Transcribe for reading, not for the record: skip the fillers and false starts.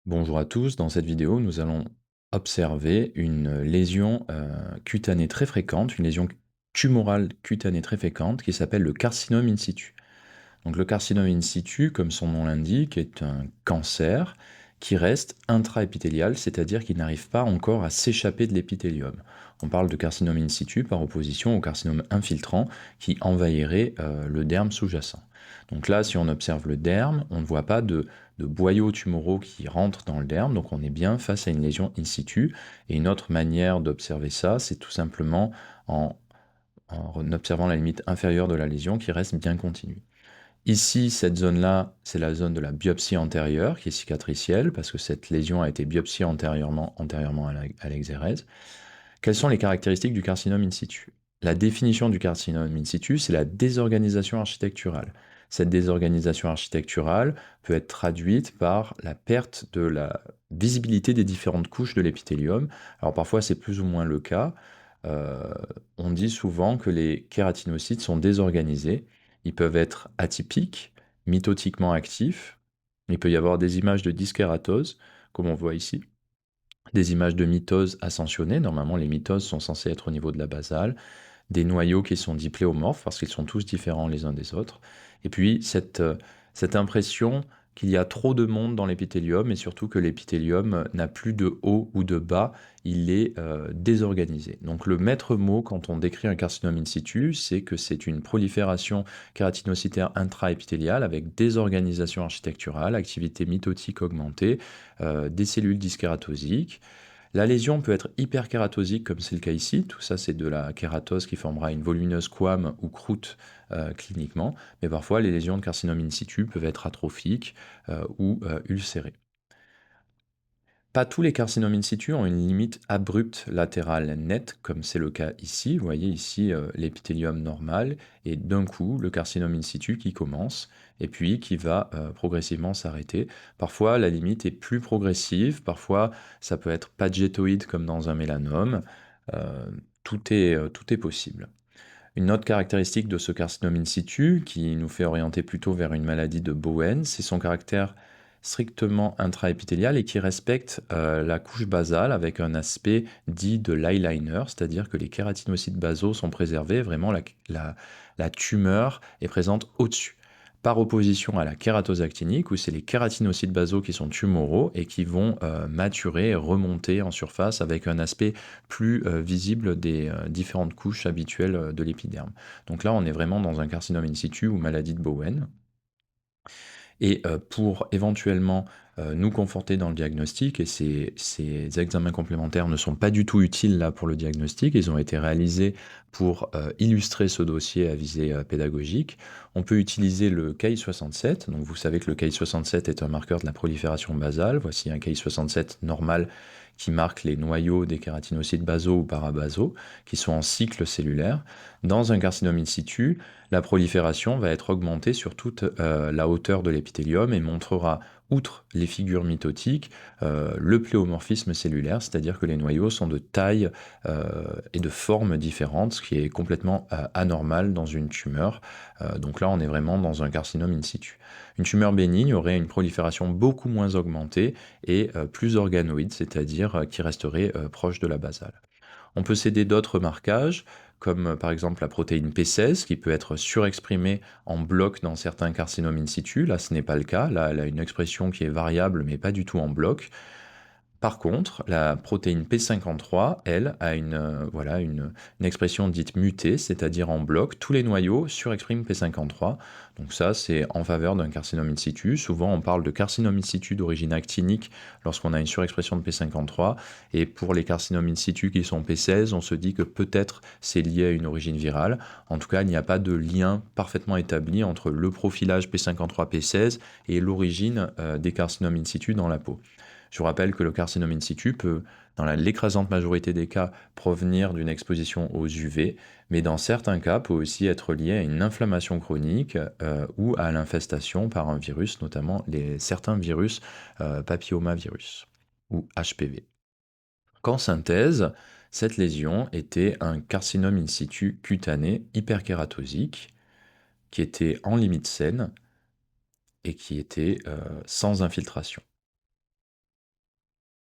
Bonjour à tous, dans cette vidéo, nous allons observer une lésion cutanée très fréquente, une lésion tumorale cutanée très fréquente qui s'appelle le carcinome in situ. Donc le carcinome in situ, comme son nom l'indique, est un cancer qui reste intraépithélial, c'est-à-dire qu'il n'arrive pas encore à s'échapper de l'épithélium. On parle de carcinome in situ par opposition au carcinome infiltrant qui envahirait le derme sous-jacent. Donc là, si on observe le derme, on ne voit pas de boyaux tumoraux qui rentrent dans le derme, donc on est bien face à une lésion in situ. Et une autre manière d'observer ça, c'est tout simplement en, en observant la limite inférieure de la lésion qui reste bien continue. Ici, cette zone-là, c'est la zone de la biopsie antérieure qui est cicatricielle parce que cette lésion a été biopsiée antérieurement à l'exérèse. Quelles sont les caractéristiques du carcinome in situ? La définition du carcinome in situ, c'est la désorganisation architecturale. Cette désorganisation architecturale peut être traduite par la perte de la visibilité des différentes couches de l'épithélium. Alors parfois, c'est plus ou moins le cas. Euh, on dit souvent que les kératinocytes sont désorganisés. Ils peuvent être atypiques, mitotiquement actifs. Il peut y avoir des images de dyskératose, comme on voit ici, des images de mitose ascensionnée. Normalement, les mitoses sont censées être au niveau de la basale, des noyaux qui sont dipléomorphes parce qu'ils sont tous différents les uns des autres. Et puis, cette impression qu'il y a trop de monde dans l'épithélium et surtout que l'épithélium n'a plus de haut ou de bas, il est désorganisé. Donc le maître mot quand on décrit un carcinome in situ, c'est que c'est une prolifération kératinocytaire intraépithéliale avec désorganisation architecturale, activité mitotique augmentée, des cellules dyskératosiques. La lésion peut être hyperkératosique, comme c'est le cas ici. Tout ça, c'est de la kératose qui formera une volumineuse squame ou croûte cliniquement. Mais parfois, les lésions de carcinome in situ peuvent être atrophiques ou ulcérées. Pas tous les carcinomes in situ ont une limite abrupte latérale nette, comme c'est le cas ici. Vous voyez ici l'épithélium normal et d'un coup le carcinome in situ qui commence et puis qui va progressivement s'arrêter. Parfois la limite est plus progressive, parfois ça peut être padgétoïde comme dans un mélanome. Euh, tout est possible. Une autre caractéristique de ce carcinome in situ, qui nous fait orienter plutôt vers une maladie de Bowen, c'est son caractère strictement intraépithélial et qui respecte la couche basale avec un aspect dit de l'eyeliner, c'est-à-dire que les kératinocytes basaux sont préservés, vraiment la tumeur est présente au-dessus. Par opposition à la kératose actinique, où c'est les kératinocytes basaux qui sont tumoraux et qui vont maturer et remonter en surface avec un aspect plus visible des différentes couches habituelles de l'épiderme. Donc là, on est vraiment dans un carcinome in situ ou maladie de Bowen. Et pour éventuellement nous conforter dans le diagnostic, et ces examens complémentaires ne sont pas du tout utiles là pour le diagnostic, ils ont été réalisés pour illustrer ce dossier à visée pédagogique. On peut utiliser le Ki67, donc vous savez que le Ki67 est un marqueur de la prolifération basale. Voici un Ki67 normal qui marque les noyaux des kératinocytes basaux ou parabasaux qui sont en cycle cellulaire. Dans un carcinome in situ, la prolifération va être augmentée sur toute la hauteur de l'épithélium et montrera, outre les figures mitotiques, le pléomorphisme cellulaire, c'est-à-dire que les noyaux sont de taille et de forme différentes, ce qui est complètement anormal dans une tumeur. Donc là, on est vraiment dans un carcinome in situ. Une tumeur bénigne aurait une prolifération beaucoup moins augmentée et plus organoïde, c'est-à-dire qui resterait proche de la basale. On peut céder d'autres marquages, comme par exemple la protéine P16, qui peut être surexprimée en bloc dans certains carcinomes in situ. Là, ce n'est pas le cas. Là, elle a une expression qui est variable, mais pas du tout en bloc. Par contre, la protéine P53, elle, a voilà, une expression dite mutée, c'est-à-dire en bloc. Tous les noyaux surexpriment P53. Donc ça, c'est en faveur d'un carcinome in situ. Souvent, on parle de carcinome in situ d'origine actinique lorsqu'on a une surexpression de P53. Et pour les carcinomes in situ qui sont P16, on se dit que peut-être c'est lié à une origine virale. En tout cas, il n'y a pas de lien parfaitement établi entre le profilage P53-P16 et l'origine des carcinomes in situ dans la peau. Je vous rappelle que le carcinome in situ peut, dans l'écrasante majorité des cas, provenir d'une exposition aux UV, mais dans certains cas peut aussi être lié à une inflammation chronique ou à l'infestation par un virus, notamment certains virus papillomavirus ou HPV. Qu'en synthèse, cette lésion était un carcinome in situ cutané hyperkératosique qui était en limite saine et qui était sans infiltration.